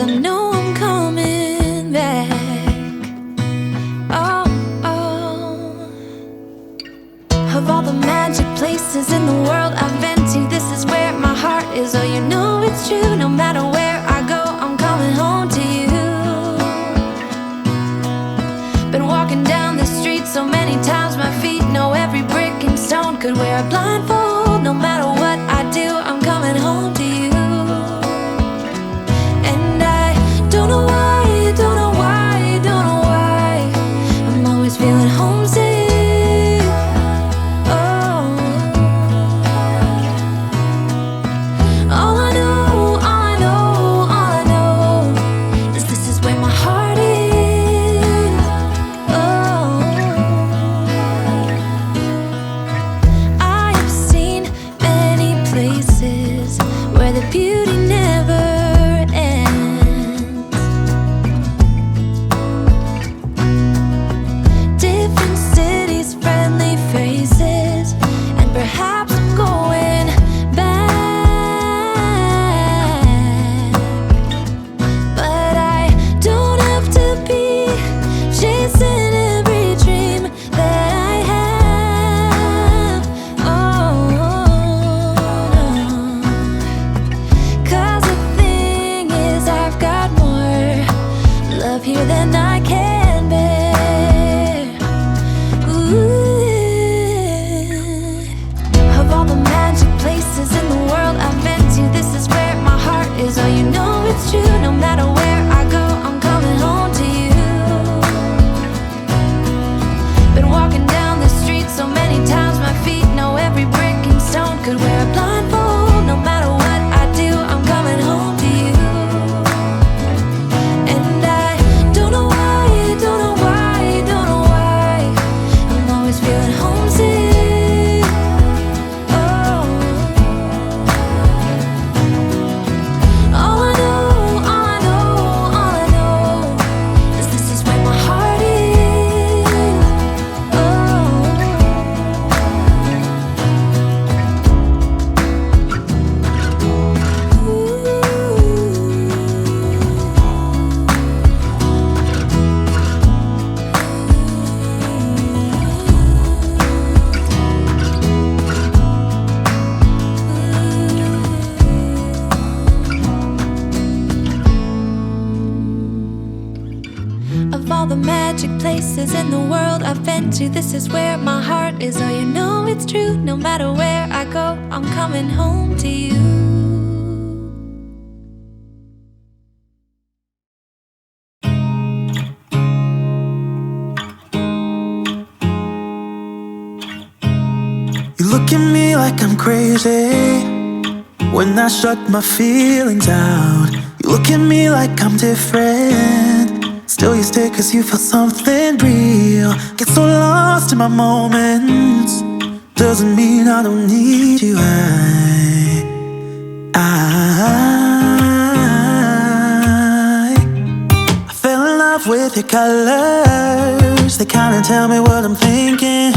I know I'm coming back. Oh, oh. Of all the magic places in the world I've been to, this is where my heart is. Oh, you know it's true. No matter where I go, I'm coming home to you. Been walking down the street so many times, my feet know every brick and stone. Could wear a blindfold. No matter what I do, I'm coming home to you. And I don't know why, don't know why, don't know why I'm always feeling homesick. Oh, all I know, all I know, all I know is this is where my heart is. Oh, I have seen many places where the beauty never ends. Different cities, friendly faces, and perhaps I'm going back. But I don't have to be chasing every dream that I have. Oh, no. 'Cause the thing is, I've got more love here than I can bear. Ooh. Of all the magic places in the world I've been to, this is where my heart is. Oh, you know it's true. No matter where I go, I'm coming home to you. Been walking down the street so many times, my feet know every brick and stone. Could wear a blindfold. No matter what I do, I'm coming home to you. And I don't know why, don't know why, don't know why I'm always feeling homesick. Oh, all I know, all I know, all I know is this is where my heart is. Oh, of all the magic places in the world I've been to, this is where my heart is. Oh, you know it's true. No matter where I go, I'm coming home to you. You look at me like I'm crazy when I shut my feelings out. You look at me like I'm different, still you stay 'cause you feel something real. Get so lost in my moments, doesn't mean I don't need you. I fell in love with your colors, they kinda tell me what I'm thinking.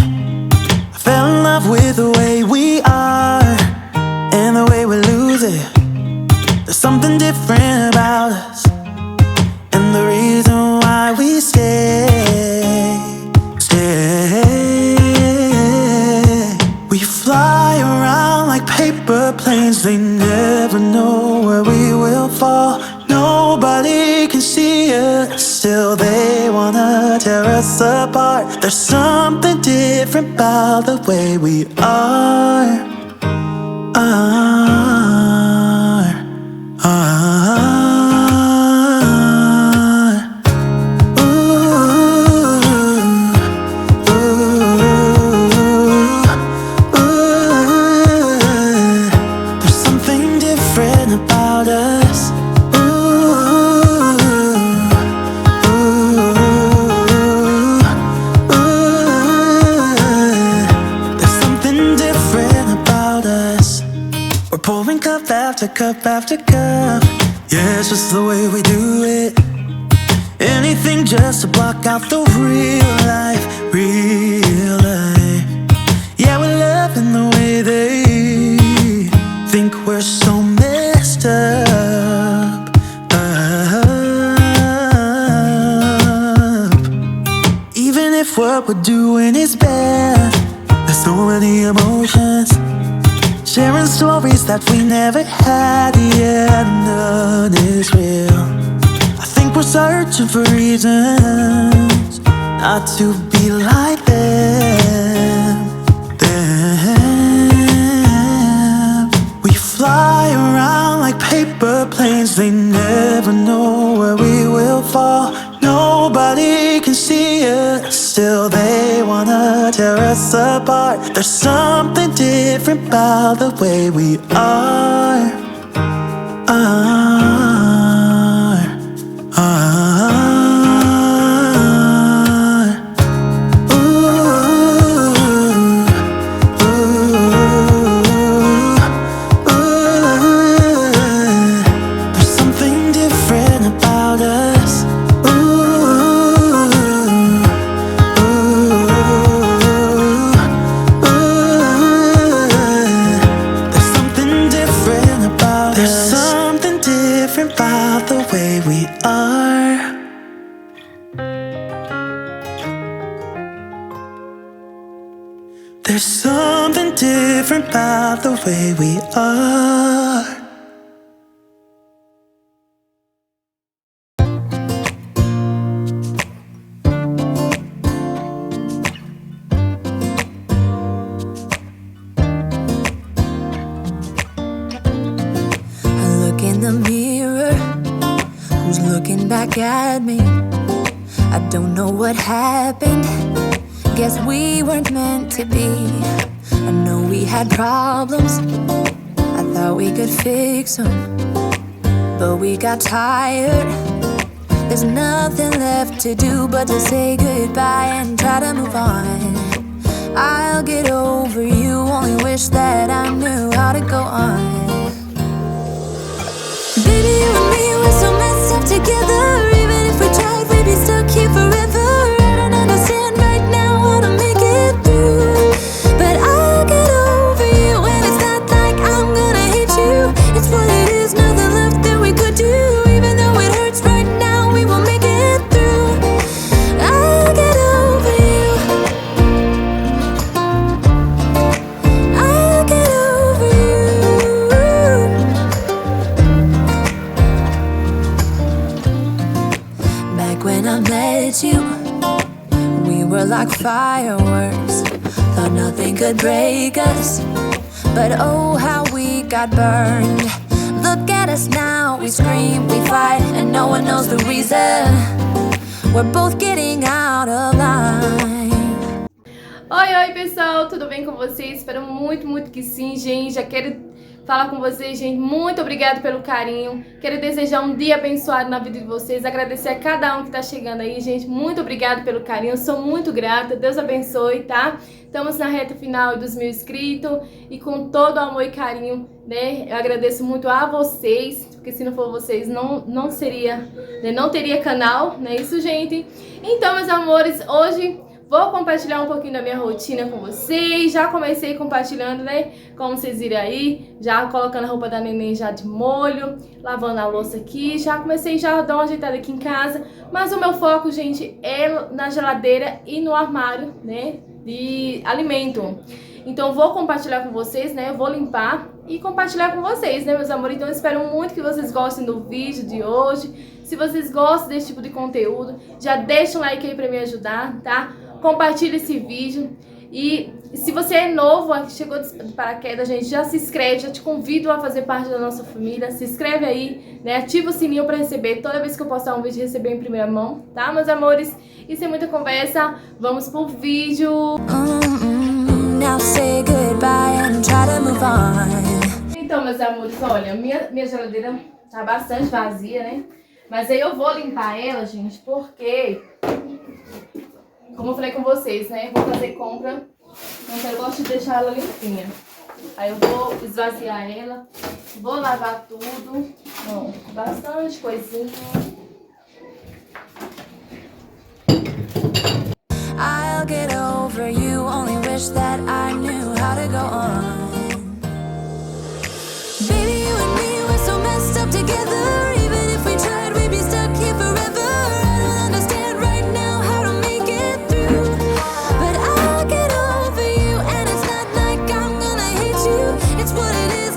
I fell in love with the way we are and the way we lose it. There's something different about us, and the reason why we stay. We fly around like paper planes, they never know where we will fall. Nobody can see us, still they wanna tear us apart. There's something different about the way we are. There's something different about us. There's something different about us. We're pouring cup after cup after cup. Yeah, it's just the way we do it. Anything just to block out the real life, real life. Yeah, we're loving the way they think we're so messed up. stories that we never had, yeah, none is real. I think we're searching for reasons not to be like them. We fly around like paper planes, they never know where we will fall. Nobody can see us, still they wanna tear us apart. There's something different about the way we are. There's something different about us. There's something different about us. There's something different about the way we are. There's something different about the way we are. I look in the mirror, who's looking back at me? I don't know what happened, guess we weren't meant to be. I know we had problems, I thought we could fix them, but we got tired. There's nothing left to do but to say goodbye and try to move on. I'll get over you, only wish that I knew how to go on. Baby, you and me, we're so messed up together. Even if we tried, we'd be stuck here forever. I don't understand right now how to make it through, but I'll get over you, and it's not like I'm gonna hate you. It's what it is, nothing left that we could do. Even though it hurts right now, we will make it through. I'll get over you. I'll get over you. Back when I met you, we were like fireworks. Thought nothing could break us, but oh how we got burned. Look at us now, we scream, we fight, and no one knows the reason. We're both getting out of line. Oi, pessoal, tudo bem com vocês? Espero muito que sim, gente. Já quero falar com vocês, gente. Muito obrigada pelo carinho. Quero desejar um dia abençoado na vida de vocês. Agradecer a cada um que tá chegando aí, gente. Muito obrigada pelo carinho. Eu sou muito grata. Deus abençoe, tá? Estamos na reta final dos 1000 inscritos e com todo o amor e carinho, né? Eu agradeço muito a vocês, porque se não for vocês, não seria, né? Não teria canal, não é isso, gente? Então, meus amores, hoje vou compartilhar um pouquinho da minha rotina com vocês. Já comecei compartilhando, né? Como vocês viram aí, já colocando a roupa da neném já de molho, lavando a louça aqui. Já comecei já a dar uma ajeitada aqui em casa. Mas o meu foco, gente, é na geladeira e no armário, né? De alimento. Então vou compartilhar com vocês, né? Eu vou limpar e compartilhar com vocês, né, meus amores? Então eu espero muito que vocês gostem do vídeo de hoje. Se vocês gostam desse tipo de conteúdo, já deixa um like aí pra me ajudar, tá? Compartilha esse vídeo. E se você é novo, chegou de paraquedas, gente, já se inscreve, já te convido a fazer parte da nossa família. Se inscreve aí, né? Ativa o sininho pra receber toda vez que eu postar um vídeo, receber em primeira mão, tá, meus amores? E sem muita conversa, vamos pro vídeo. Now say goodbye and try to move on. Então, meus amores, olha, minha geladeira tá bastante vazia, né? Mas aí eu vou limpar ela, gente, porque, como eu falei com vocês, né? Eu vou fazer compra, então eu gosto de deixar ela limpinha. Aí eu vou esvaziar ela, vou lavar tudo, ó, bastante coisinha. I'll get over you, only wish that I knew how to go on. Baby, you and me, we're so messed up together. Even if we tried, we'd be stuck here forever. I don't understand right now how to make it through, but I'll get over you, and it's not like I'm gonna hate you. It's what it is,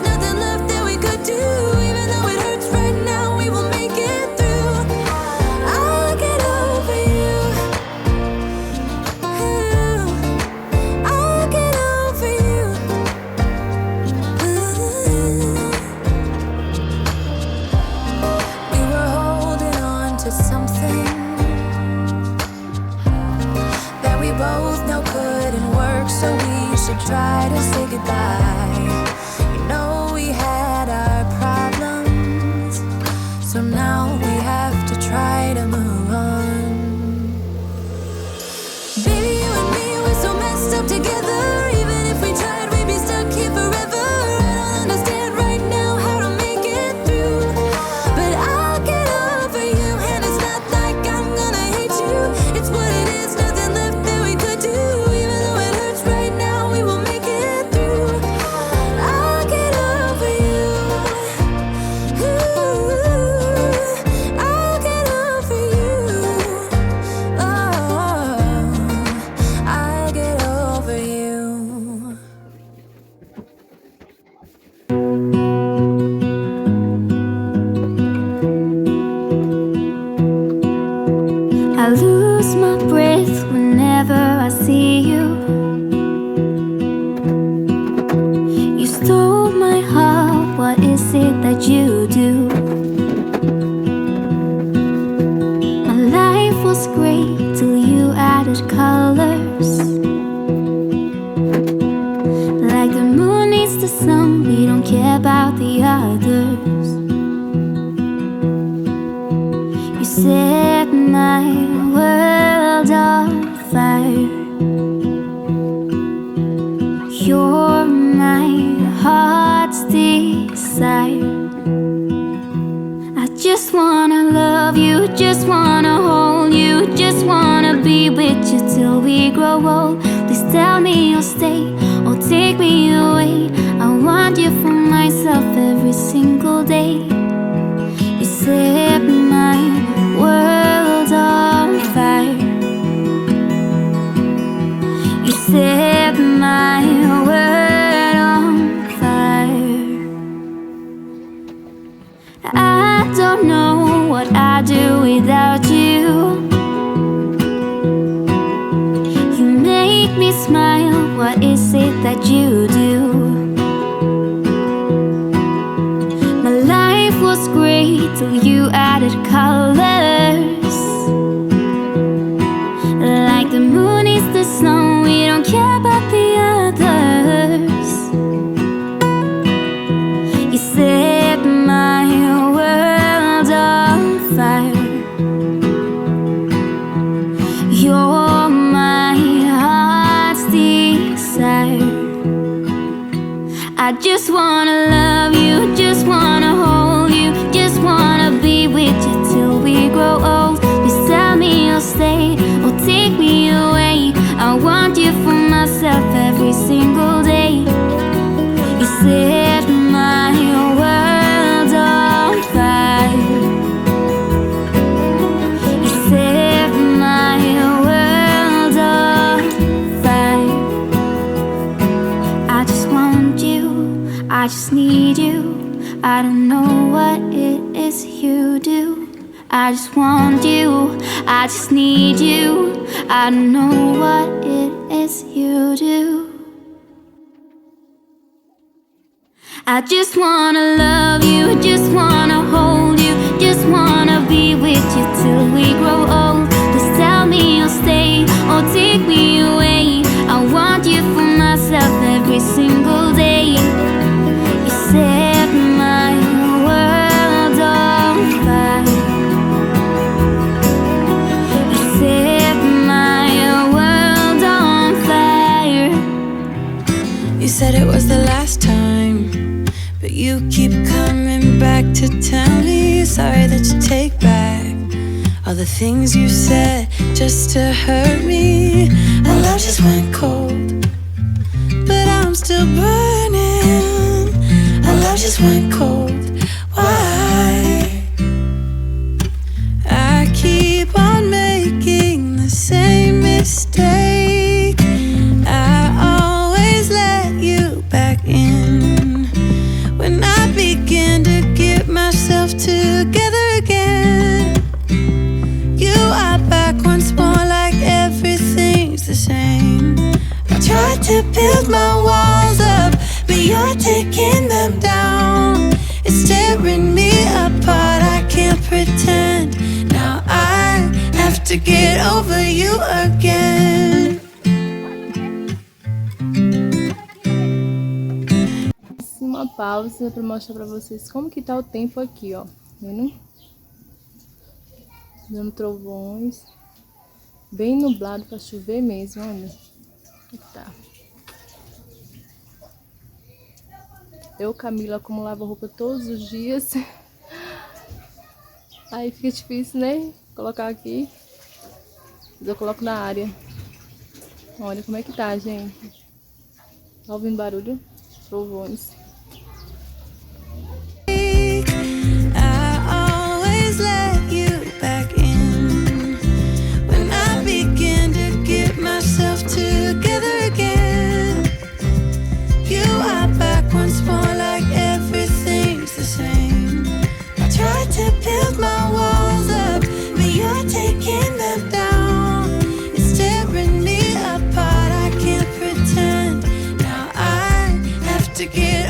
that you do. My life was great till you added colors. Like the moon needs the sun, we don't care about the others. You set my world on fire. You're my heart's desire. I just wanna love you, just wanna hold you, just wanna be with you till we grow old. Please tell me you'll stay or take me away. I want you for myself every single day. You set my world on fire. You set my world on fire. I don't know what I'd do without you. You make me smile, what is it that you do? My life was great till you added colors. Like the moon is the snow, we don't care about the others. You set my world on fire. You're my heart's desire. I just wanna love you, just wanna hold you, just wanna be with you till we grow old. Please tell me you'll stay or take me away. I want you for myself every single day. You set my world on fire. You set my world on fire. I just want you, I just need you. I don't know what it is you do. I just want you, I just need you. I don't know what it is you do. I just wanna love you, just wanna hold you, just wanna be with you till we grow old. Just tell me you'll stay or take me away. I want you for myself every single day. You set my world on fire. You set my world on fire. You said it was the last time, but you keep coming back to tell me sorry that you take back all the things you said just to hurt me. Our love just went cold, but I'm still burning. Our love just went cold. Why? I keep on making the same mistake. I always let you back in when I begin to get myself together again. You are back once more, like everything's the same. I tried to build my walls up, but you're taking them down. It's tearing me apart, I can't pretend. Now I have to get over you again. Uma pausa para mostrar para vocês como que tá o tempo aqui, ó. Vendo? Dando trovões. Bem nublado para chover mesmo, olha. Tá. Eu, Camila, como lavo roupa todos os dias. Aí fica difícil, né? Colocar aqui. Mas eu coloco na área. Olha como é que tá, gente. Tá ouvindo barulho? Trovões. To get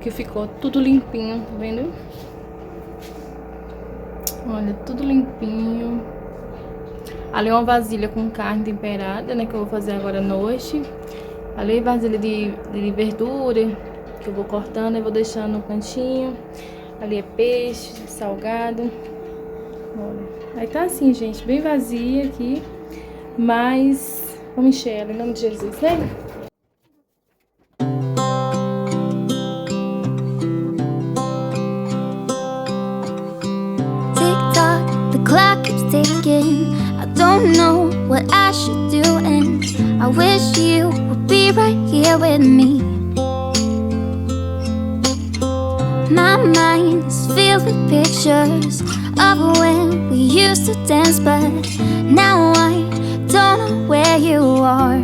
que ficou tudo limpinho, tá vendo? Olha, tudo limpinho. Ali é uma vasilha com carne temperada, né, que eu vou fazer agora à noite. Ali é vasilha de verdura, que eu vou cortando e vou deixando no cantinho. Ali é peixe, salgado. Olha, aí tá assim, gente, bem vazia aqui. Mas vamos encher ela, em nome de Jesus, né? Clock keeps ticking. I don't know what I should do, and I wish you would be right here with me. My mind is filled with pictures of when we used to dance, but now I don't know where you are.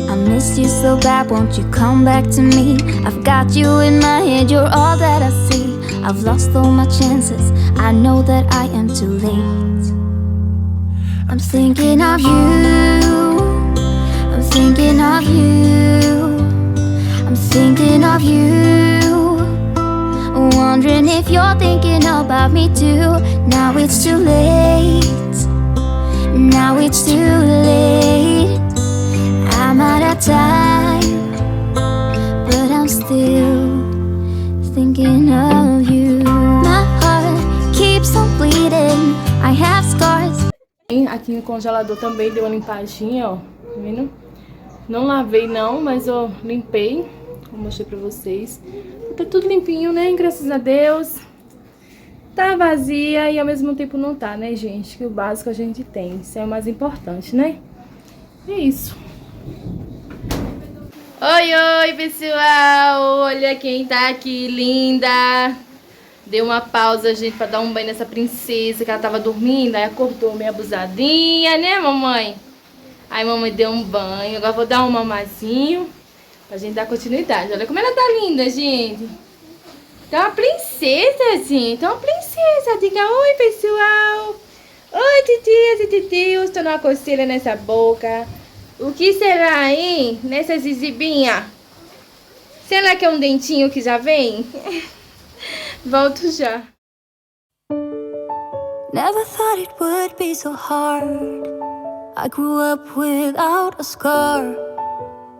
I miss you so bad, won't you come back to me? I've got you in my head, you're all that I see. I've lost all my chances, I know that I am too late. I'm thinking of you, I'm thinking of you, I'm thinking of you, wondering if you're thinking about me too. Now it's too late, now it's too late. I'm out of time, but I'm still thinking of you. My heart keeps on bleeding. I have scars. Aqui no congelador também deu uma limpadinha, ó. Tá vendo? Não lavei não, mas eu limpei. Vou mostrar pra vocês. Tá tudo limpinho, né? Graças a Deus. Tá vazia e ao mesmo tempo não tá, né, gente? Que o básico a gente tem. Isso é o mais importante, né? É isso. Oi, oi, pessoal! Olha quem tá aqui, linda! Deu uma pausa, gente, pra dar um banho nessa princesa, que ela tava dormindo, aí acordou meio abusadinha, né, mamãe? Aí mamãe deu um banho, agora vou dar um mamazinho pra gente dar continuidade. Olha como ela tá linda, gente! Tá uma princesa, gente, tá uma princesa! Diga oi, pessoal! Oi, titias e titios, tô numa coceira nessa boca. O que será, hein? Nessa zizibinha? Será que é um dentinho que já vem? Volto já. Never thought it would be so hard. I grew up without a scar,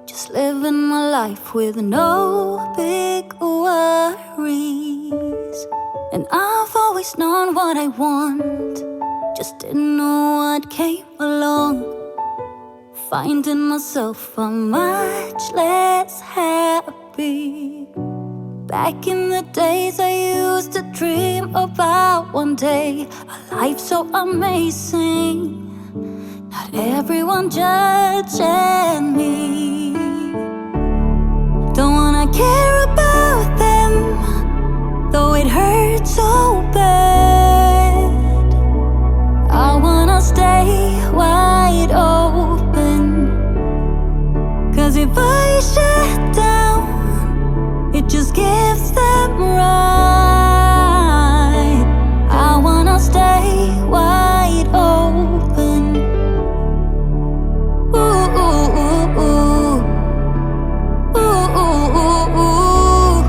just living my life with no big worries. And I've always known what I want, just didn't know what came along. Finding myself much less happy. Back in the days I used to dream about one day a life so amazing, not everyone judging me. Don't wanna care about them, though it hurts so bad. I wanna stay wide open, 'cause if I shut down, it just gives them right. I wanna stay wide open. Ooh, ooh, ooh, ooh. Ooh, ooh, ooh, ooh.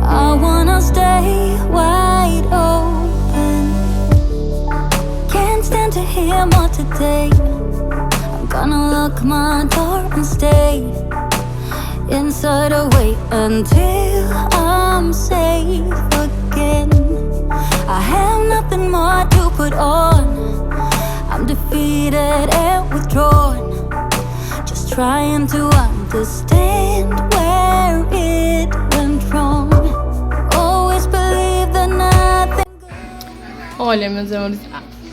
I wanna stay wide open. Can't stand to hear more today. I'm gonna lock my door and stay inside or wait until I'm safe again. I have nothing more to put on. I'm defeated and withdrawn, just trying to understand where it went wrong. Always believe that nothing. Olha, meus amores,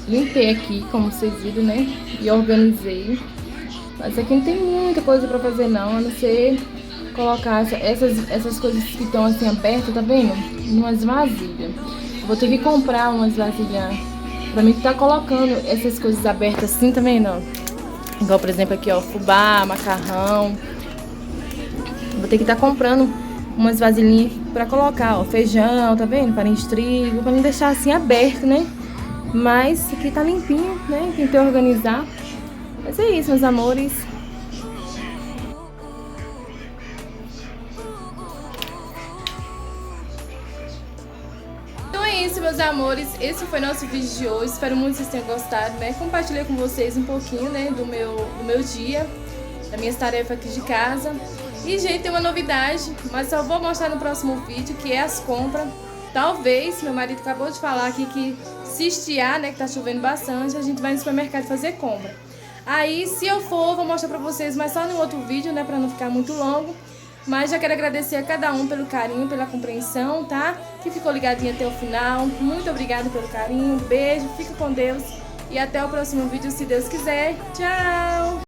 limpei aqui, como vocês viram, né? E organizei. Mas aqui não tem muita coisa pra fazer não, a não ser colocar essas coisas que estão assim abertas, tá vendo? Em umas vasilhas. Eu vou ter que comprar umas vasilhas pra mim tá colocando essas coisas abertas assim, tá vendo? Igual, por exemplo, aqui, ó, fubá, macarrão. Vou ter que estar comprando umas vasilhinhas pra colocar, ó, feijão, tá vendo? Farinha de trigo, pra não deixar assim aberto, né? Mas aqui tá limpinho, né? Tentei organizar. Mas é isso, meus amores. meus amores, esse foi nosso vídeo de hoje. Espero muito que vocês tenham gostado, né? Compartilhei com vocês um pouquinho, né, do meu dia, das minhas tarefas aqui de casa. E, gente, tem uma novidade, mas só vou mostrar no próximo vídeo, que é as compras. Talvez, meu marido acabou de falar aqui que se estiar, né, que tá chovendo bastante, a gente vai no supermercado fazer compra. Aí, se eu for, vou mostrar pra vocês, mas só no outro vídeo, né, pra não ficar muito longo. Mas já quero agradecer a cada um pelo carinho, pela compreensão, tá? Que ficou ligadinho até o final. Muito obrigada pelo carinho, beijo, fica com Deus. E até o próximo vídeo, se Deus quiser. Tchau!